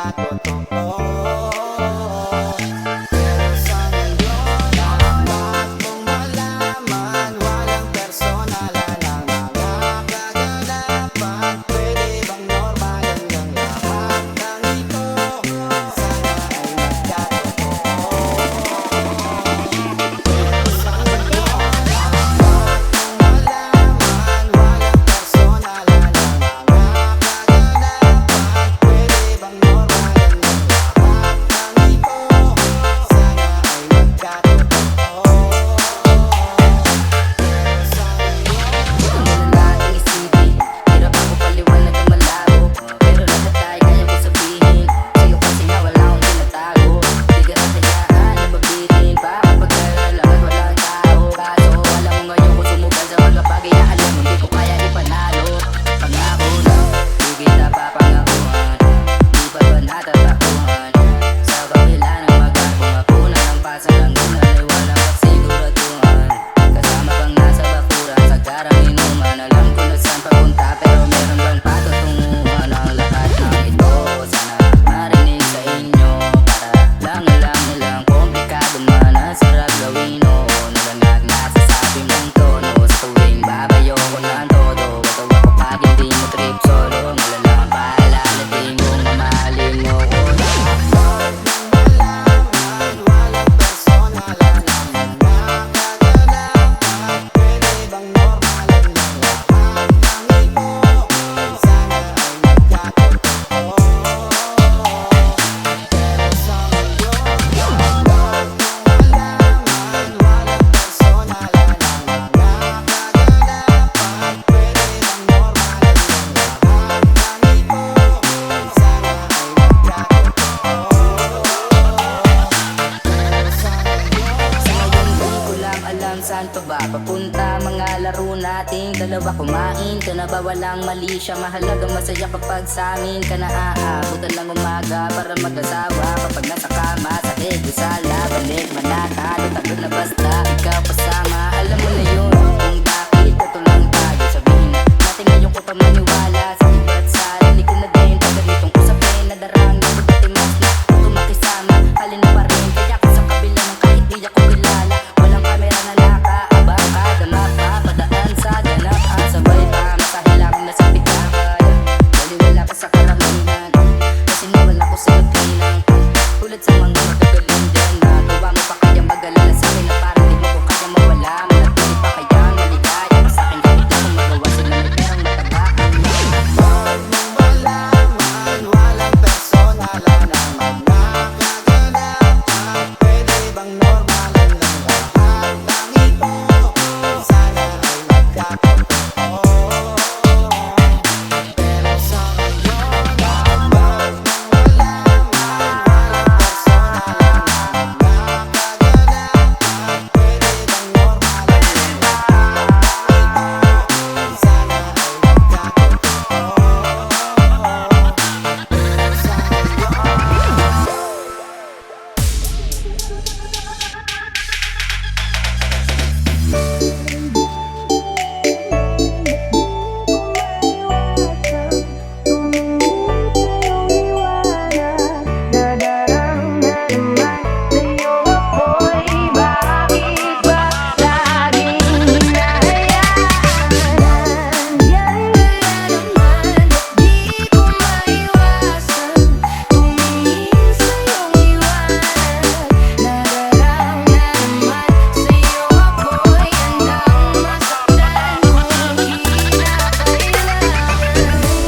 magkatotoo. Pero sa ngayon, dapat mong malaman, walang personal lang mga kaganapan. Pwede bang normal hanggang lahat ng ito? Sana ay magkatotoo. Pero sa ngayon, dapat mong malaman, walang personal lang mga kaganapan. Pwede bang normal hanggang lahat ng ito? Sana ay magkatotoo. Pero sa ngayon, Nating isipin, hirap ako paliwanag ng malabo, pero lahat ay kaya ko sabihin. Sa'yo kasi nga wala akong tinatago. Di ka nakayaan na mabitin pa kapag nalalaman walang tao. Kaso alam mo ngayon ko sumugal sa mga bagay na alam mo hindi ko kaya ipanalo. Pangako na, di kita papangakuhan, di pa ba natatakuhan? Sa kabila ng magagong ako na ng pasalangunan ay walang kasiguraduhan. Kasama kang nasa bakuran sa garang inuman. Alam ko na saan papunta pero meron bang patutunguhan? Ang lahat ng ito sana marinig sa inyo. Para lang komplikado man ang sarap gawin. Oo, nalanag na sasabi mong tono. Sa tuwing babayo ko ng todo, watawa kapag hindi mo trip solo. Malalang paalala di mo mamahalin mo ko. dapat mong malaman, walang personal lang mga kaganapan. Pwede bang normal hanggang lahat ng ito? Sana ay magkatotoo. Pero sa ngayon, dapat mong malaman, walang personal lang mga kaganapan. Pwede bang normal hanggang lahat ng ito? Sana ay magkatotoo. Pero sa ngayon, Sa ngayon di ko lang alam saan pa ba papunta mga laro nating dalawa. Kumain ka na ba? Walang mali siya. Mahalaga masaya kapag sa'min ka na aabutan ng umaga para mag-asawa. Kapag nasa kama sa sala, balik manatalo tago na basta ikaw kasama. Alam mo na yun kung bakit ito lang tayo. Sabihin natin ngayon ko pa maniwala sa iba't sarili ko na din. Pag ganitong usapin na darang na pagkatimas na ito makisama. Halin na pa rin kaya ka sa kabila ng kahit di ako kilala. Walang kamera na nakaabang kada mapapadaan sa ganap. Ang sabay pa masahilang na sa pitaka. Baliwala pa sa karamihan kasi nawala ko sa magkilang. Tulad sa mga magagaling dyan na gawa mo pa kaya mag-alala sa'kin na parang di mo ko kaya mawala. Manatili pa kaya maligaya pa sa'kin kahit na kung magawa sila may perang matabaan. dapat mong malaman, walang personal lang mga kaganapan. Pwede bang normal hanggang lahat ng ito? Sana ay magkatotoo. Pero sa ngayon, dapat mong malaman, walang personal lang mga kaganapan. Pwede bang normal hanggang lahat ng ito? Sana ay magkatotoo. Pero sa ngayon, Nadarang na naman sa'yo ako'y bakit ba laging hinahayaan? Yan na naman, di ko maiwasan tumingin sa'yong liwanag. Nadarang na naman sa'yo ako'y handang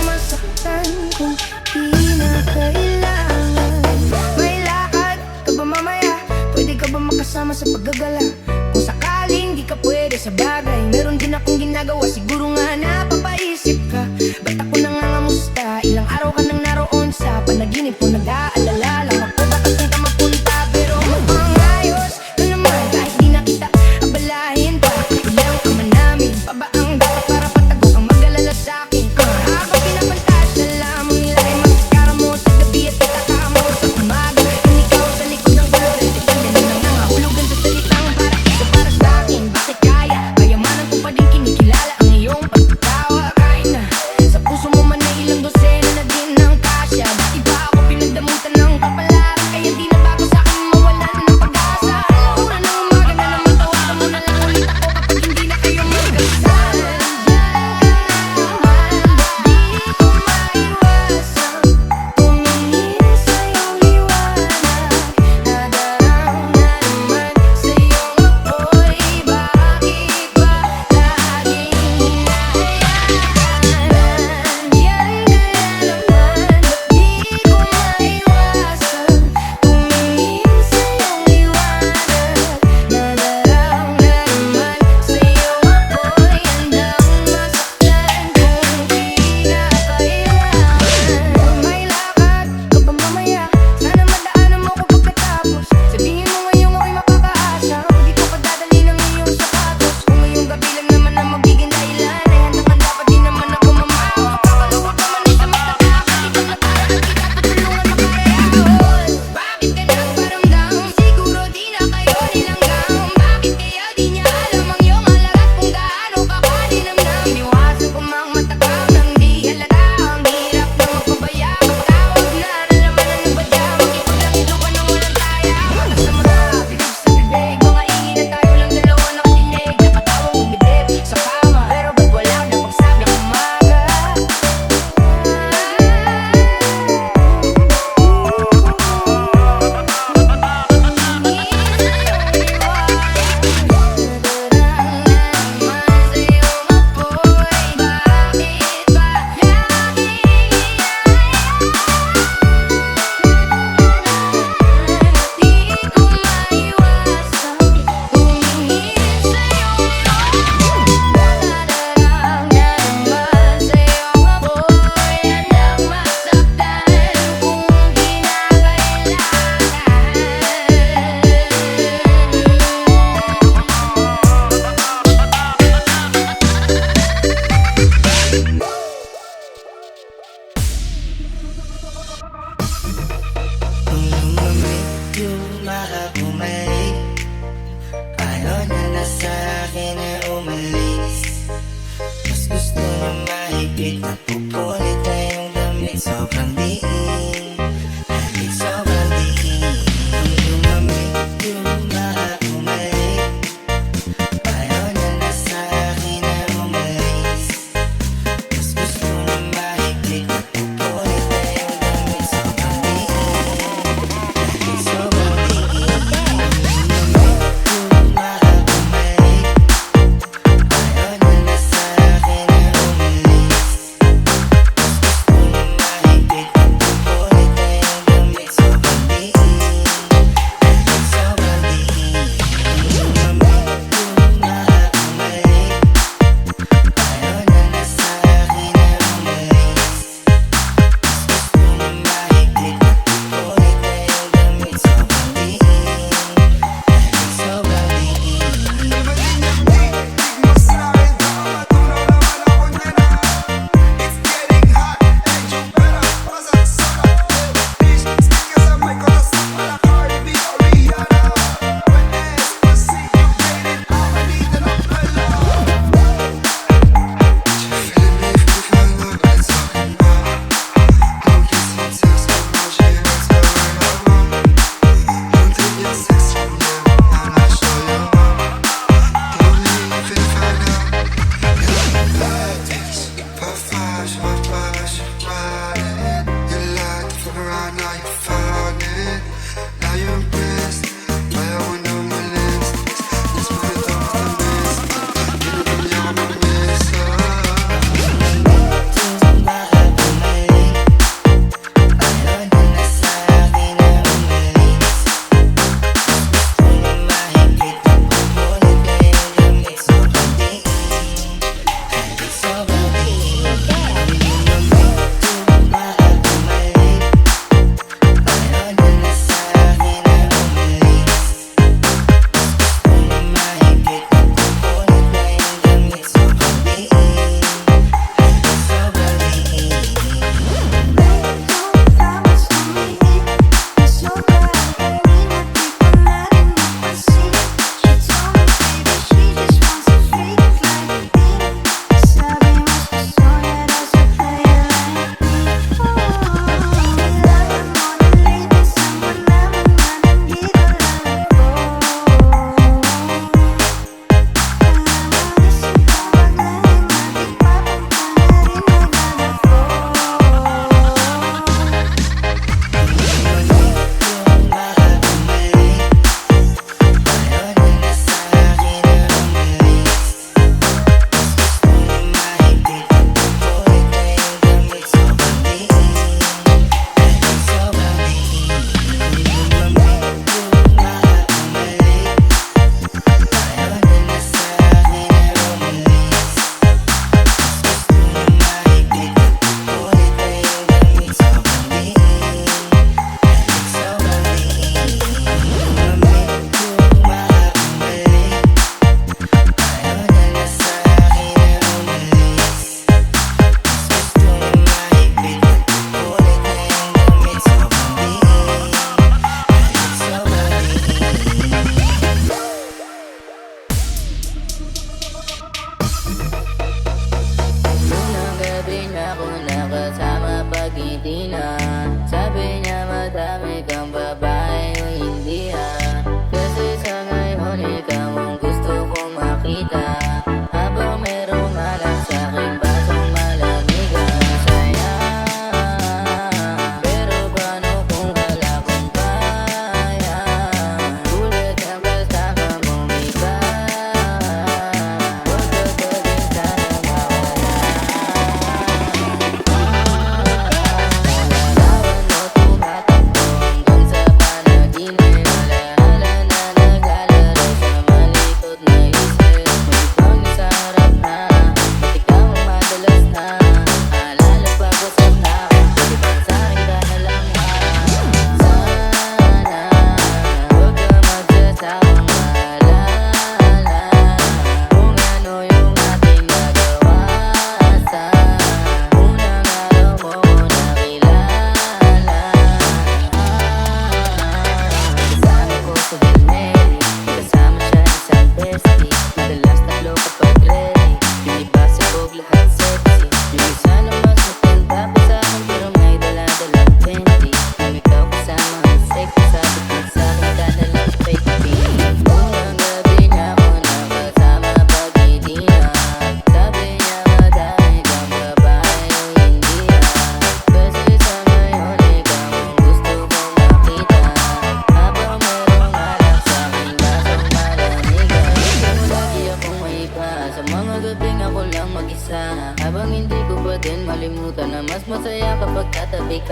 masaktan kung kinakailangan. May lakad ka ba mamaya? Pwede ka ba makasama sa paggagala? Kung sakaling di ka pwede sa bagay, meron din akong ginagawa. Siguro nga napapaisip ka, ba't ako nangangamusta? Ilang araw ka nang naroon sa panaginip ko, nag-aalala lang ako bakit saan ka mapunta. Pero mukhang ayos ka naman kahit di na kita abalahin pa. Ilang ka man namin pa ba ang dapat para patago kang mag-alala sa'kin? Kung habang pinapantasya lamang nila ay maskara mo sa gabi at itataka mo sa umaga. Kung ikaw sa likod ng kolor, depende na nangangahulugan sa salitang para sa'kin. Bakit kaya mo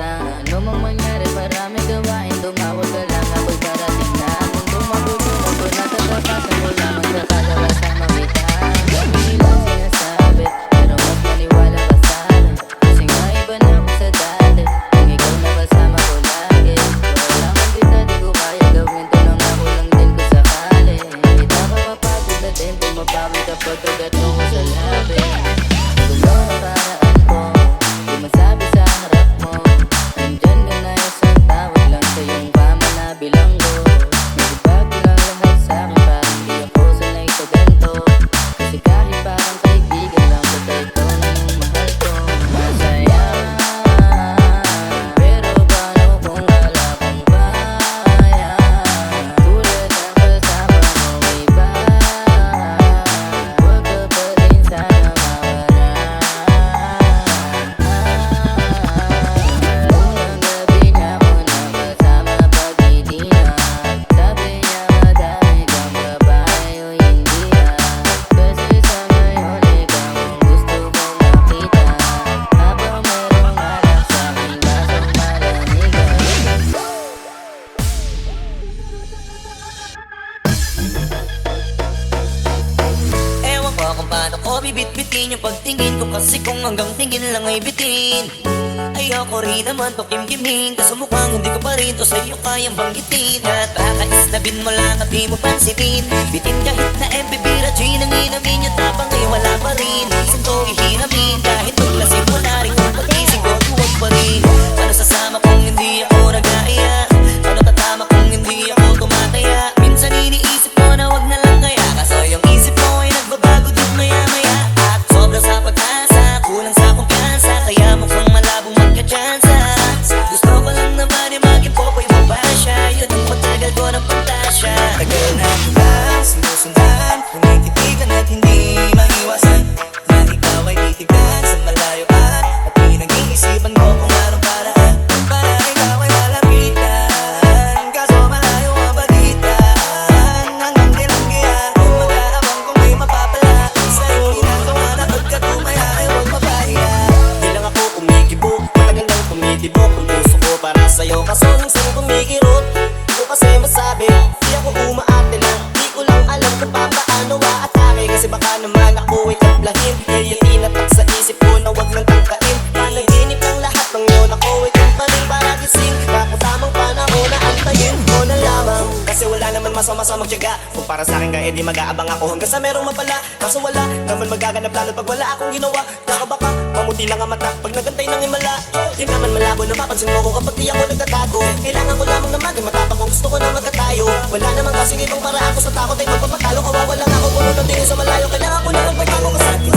Ano mang mangyari, marami gawain. Tumawag ka lang, ako'y darating na. Mundo magulo mo, natatapasan mo lamang sa kalawa sa mawitan. Dami nilang sinasabi, pero wag maniwala ka sa akin. Kasi nga iba na ako sa dati, kung ikaw na kasama ko lagi. Wala man kita, di ko kaya gawin to nang ako lang din ko sakali. Kita ka mapagod na din, tumapawi kapag kagatong ko sa labi. Gulo na paraan ko, di masabi sa harap mo. Nandyan ka na isang tawag lang sa iyong kama na bilanggo. Nagbago lang lahat sa'kin, parang di ako sanay sa ganito. Kasi kahit parang kaibigan lang, basta ikaw lang yung mahal ko. Masaya, pero paano kung wala kang kaya? Tulad ng kasama mo iba, huwag ka pa rin sana mawala. Unang gabi niya ako nakasama pag-ibig na. Sabi niya madami kang babae o hindi na. Kasi sa ngayon ikaw ang gusto kong makita. Habang merong alak sa'king basong malamigan. Ewan ko kung paano ko bibit-bitin yung pagtingin ko. Kasi kung hanggang tingin lang ay bitin, ayoko rin naman to kimkimin. Kaso mukhang hindi ko pa rin to sa'yo kayang banggitin. At baka isnabin mo lang at di mo pansinin. Bitin kahit na bibira G nang inamin yung tapang ay wala pa rin. Isang ko ihinamin kahit maglasing mo na rin. Kung pag-ising ko tuwag pa rin. Paano sasama kung hindi ako nag-aaya? Paano tatama kung hindi ako tumataya? Minsan iniisip ko na wag na lang kaya. Kaso yung isip mo ay nagbabago din maya-maya. At sobra sa pag-asa, kulang sa kumpiyansa, kaya mukhang malabong magka-tsansa. Gusto ko lang naman ay maging popoy babasya. Yun ang matagal ko ng pantasya. Tagal na kita sinusundan, tumititigan at hindi maiwasan na ikaw ay titignan sa malayo at pinag-iisipan ko kung anong paraan para ikaw ay malapitan. Kaso malayo ang balitan, hanggang nilanggihan kung mag-aabang kung may mapapala sa'yo ginagawa na pagkatumaya ay huwag mapahiya. Di lang ako kumikibok, matagal nang tumitibok ang puso ko para sa'yo. Kaso minsan kumikirot, di ko kasi masabi. Di ako umaate lang, di ko lang alam kung papaano aatake. Kasi baka naman ako ay tablahin. Kaya tinatak sa isip ko na wag nang tangkain. Panaginip ang lahat ng yun, ako ay tumpaling para gising. Kung tamang panahon na antayin ko na lamang. Kasi wala naman masama sa magtiyaga. Kung para sa akin ka, edi mag-aabang ako hanggang sa merong mapala. Kaso wala naman magaganap lalo pag wala akong ginawa. Nakabaka, mamuti lang ang mata pag nagantay ng himala. Di naman malabo na mapansin mo ko kapag di ako nagtatago. Kailangan ko lamang na maging matapang kung gusto ko na magkatayo. Wala naman kasing ibang paraan ko sa takot ay magpapatalo. Kawawa lang ako puno ng tingin sa malayo. Kailangan ko na magbabago ko sa akin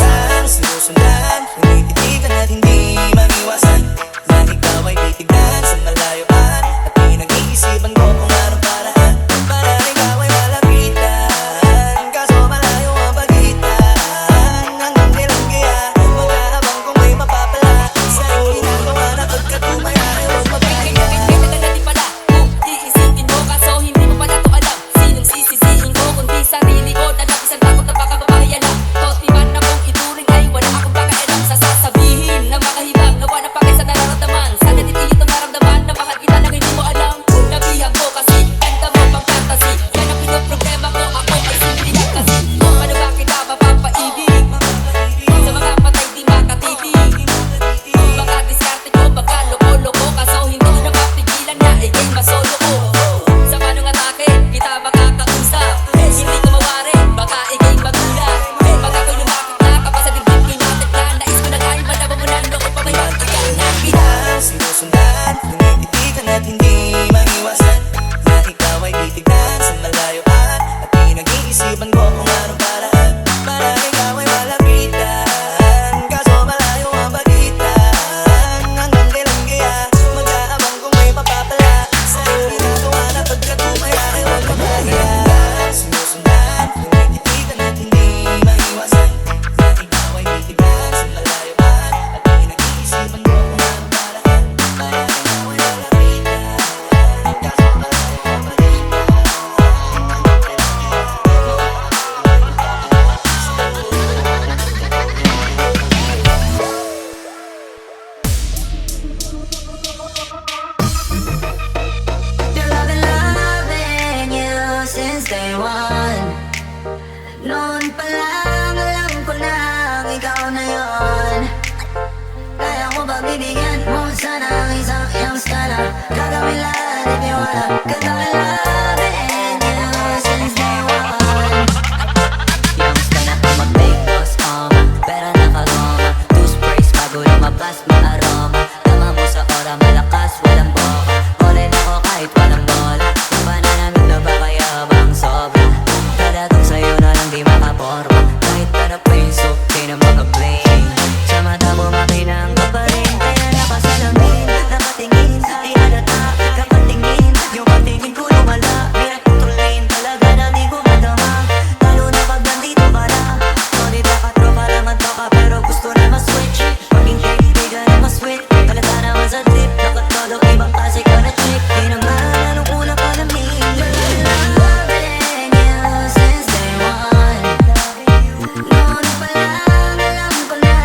sinusundan, tumititigan at hindi maiwasan na ikaw ay titignan sa malayo at pinag-iisipan ko kung anong paraan para ikaw ay malapitan. Kaso malayo ang pagitan, hanggang nilanggihan kung mag-aabang kung may mapapala sa'yo ginagawa na pagkatumaya ay huwag mapahiya. Kaya natin pala kung iisipin mo, kaso hindi mo pala to alam. Sinong sisisihin ko kundi sarili ko? Dalag isang takot na baka mapahiya lang. Totiman na kung ituring ay wala akong pakailam sa sasabihin na makahibang nawa na pakay sa nararamdaman. Sana di tiyo maramdaman na mahal kita nang hindi mo alam. Nabihag mo kasi kanta mo pang fantasy. Yan ang pinoproblema ko, ako ay simple lang kasi. Kung ano ba kita mapapaibig sa mga patay di makatitig. Kung baka diskarte ko, baka loko-loko, kaso hindi na mapigilan na ikay masolo ko. Sa manong atake, kita makakausap. Hindi ko mawari, baka ikay magulat. Baka ko'y lumakit na, kapag sa dibdib ko'y natiklan. Nais ko na kahit malabo mo na, loko pa may magkiyan na kita. Sinusundan, tumititigan at hindi maiwasan na ikaw ay titignan sa malayo at pinag-iisipan ko kung anong paraan para ikaw ay malapitan. Kaso malayo ang pagitan, hanggang nilanggihan mag-aabang kung may mapapala sa'yo ginagawa na pagkatumaya ay huwag mapahiya. Sinusundan, tumititigan at hindi maiwasan na ikaw ay titignan sa malayo at pinag-iisipan ko kung anong paraan para ikaw ay malapitan. 'Cause I've been loving you since day one. Youngster na ako mag-make boss, pera nakagoma. Two sprays bago lumabas maaroma. Tama mo sa ora, malakas, walang boka. All-in ako kahit walang bola. Yung pananamit na ba kaya bang sobra? Talagang sa'yo na lang di makaporma. Kahit para pa yung sukti ng mga bling. Sa mata mo makinang ka pa rin. Kaya nakasalamin, nakatingin. Di halata, kapatingin. Yung patingin ko lumala. Hirap kontrolin, talaga na di ko madama. Lalo na pag nandito ka na. Sorry nakatropa lang ang toka, pero gusto na ma-switch. Maging kaibigan na ma-sweet. Talata naman sa trip, nakatodo ibang klase ka na chick. Di naman anong una ka na me. Loving you since day one. Noon pa lang, alam ko na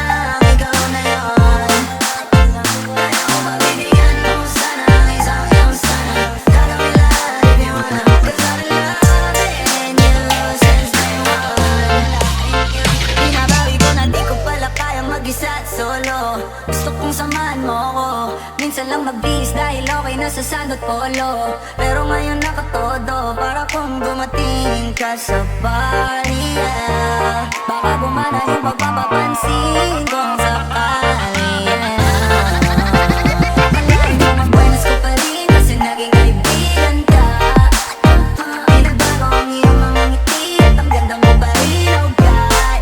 ikaw na yun. Kaya ko mabibigyan mo sana ang isang iyong sana. Gagawin lahat if you wanna. 'Cause I've been loving you since day one. Binabawi ko na di ko pala kaya mag-isa at solo. Gusto kong samahan mo ako. Minsan lang mag-bis dahil okay na sa sandot polo. Pero ngayon nakatodo para kung dumating ka sa party, yeah. Baka gumana yung pagpapapansin kung sakali, yeah. Malaking mo mag-buenas ko pa rin kasi naging kaibigan ka. Pinagbago ang iyong mga ngiti at ang ganda mo pa rin, oh God.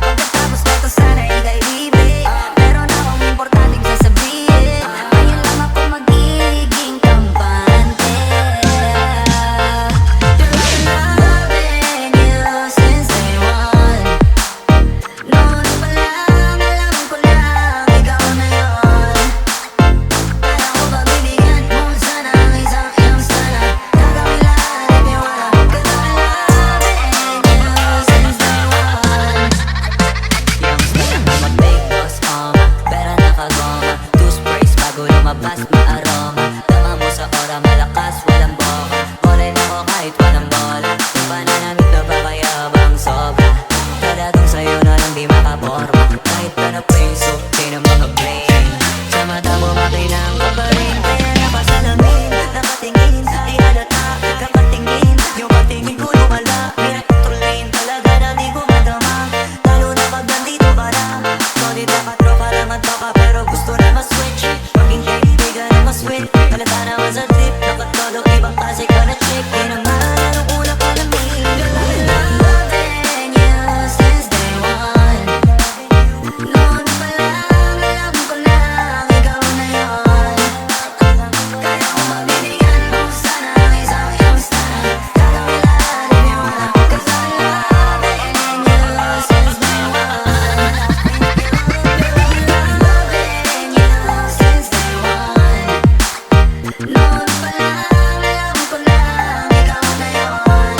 Pagkatapos ko to sana ika'y ibig. Meron akong importanteng sasabihin. Ngayon lang ako magiging kampante. You're loving you since day one. Noon pa lang, alam ko lang ikaw na yun. Kaya ko pagbibigyan mo sana ang isang iyong sana. Gagawin lahat if you wanna. 'Cause I've been loving you since day one. Youngster na mag-make boss, pera nakagoma. Two sprays bago lumabas maaroma. Tama mo sa ora, malakas, walang boka. All-in ako kahit walang bola. Yung pananamit na ba kaya bang sobra? Talagang sa'yo na lang di makaporma. Kahit na pa yung sukti ng mga bling. Sa mata mo makinang ka pa rin. Kaya napasalamin, nakatingin. Di halata, kapatingin. Yung patingin ko lumala. Hirap kontrolin, talaga na di ko madama. Lalo na pag nandito ka na. Solid nakatropa lang ang toka, pero gusto na ma-switch. Maging kaibigan na ma-sweet. Talata naman sa trip, nakatodo ibang klase ka na chick. Di naman anong una ka na me. Loving you since day one. Noon pa lang, alam ko lang ikaw na yun. Kaya ko mabibigyan mo sana ang isang iyong sana. Gagawin lahat if you wanna. 'Cause I've been loving you since day one. Loving you since day one. Noon pa lang, alam ko lang ikaw na yun.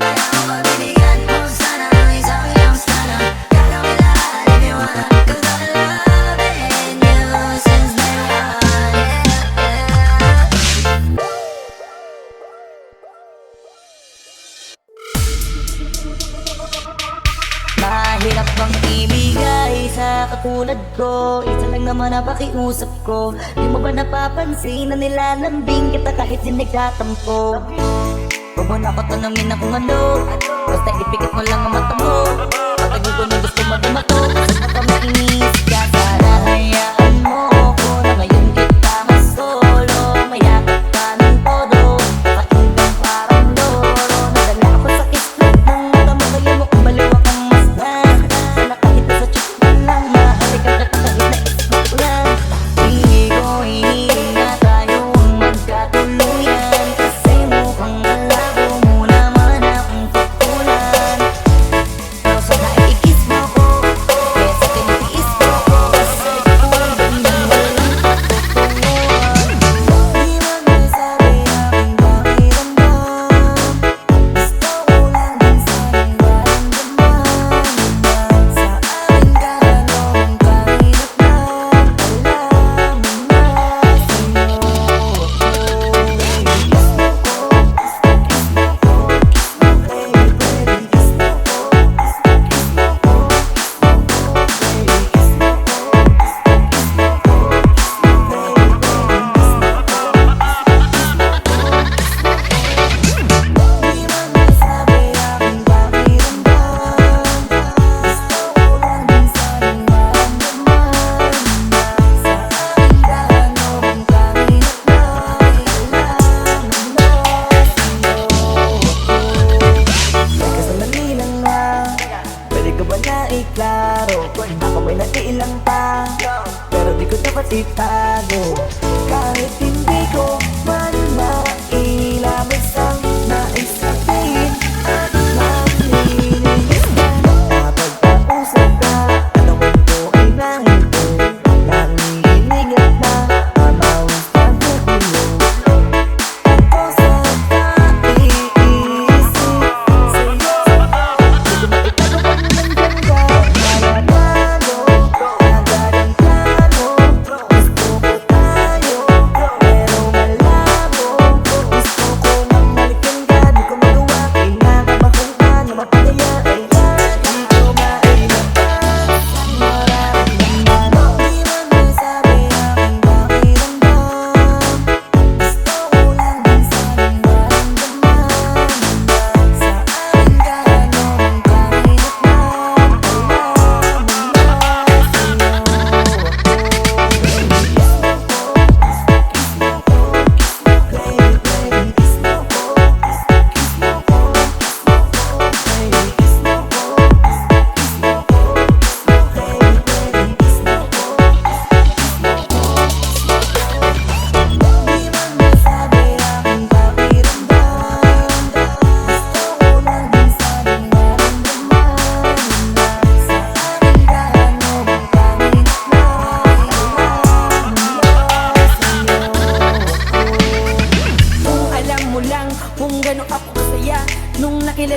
Kaya ko mabibigyan mo sana ang isang iyong sana. Gagawin lahat if you wanna. 'Cause I've been loving you since day one, yeah. Mahirap bang ibigay sa katulad ko? Isa lang naman na pakiusap ko. Di mo ba napapansin na nilalambing kita kahit di nagtatampo? Huwag mo na ako tanungin na kung ano. Basta ipikit mo lang ang mata mo. Patagal ko na gusto madumato. Sa mata mainis ka, sana hayaan mo ko na ngayon kita masolo. Mayakap ka ng todo, kainang parang loro. Nadala ako sa kismet ng mata mo, kayo mo kung baliwa kang masdan. Sana kahit sa check mo lang, mahalikan ka kahit na ismot lang. Hindi ko hihiling na tayong magkatuluyan, kasi mukhang malabo mo naman akong pagkulan. Pero sana ikis mo ko, kesa tinitiis mo ko.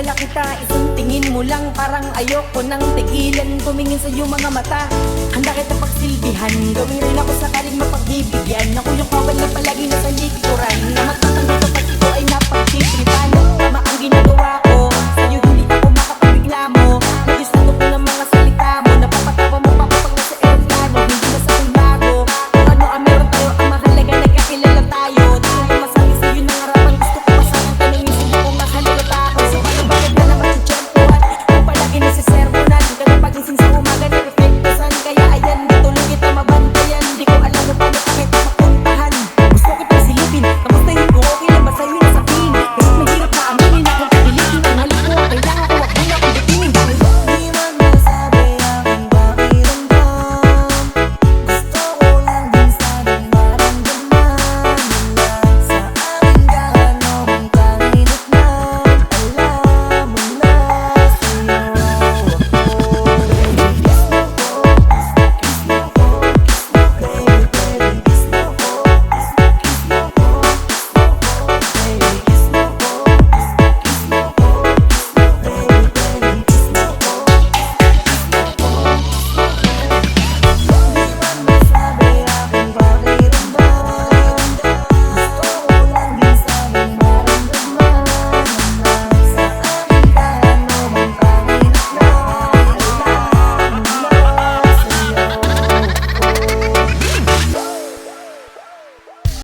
Dinala kita, isang tingin mo lang parang ayoko nang tigilan. Tumingin sa iyong mga mata, handa kita pagsilbihan. Gawin rin ako sa karing mapagbibigyan. Ako yung kawal na palagi nasa likod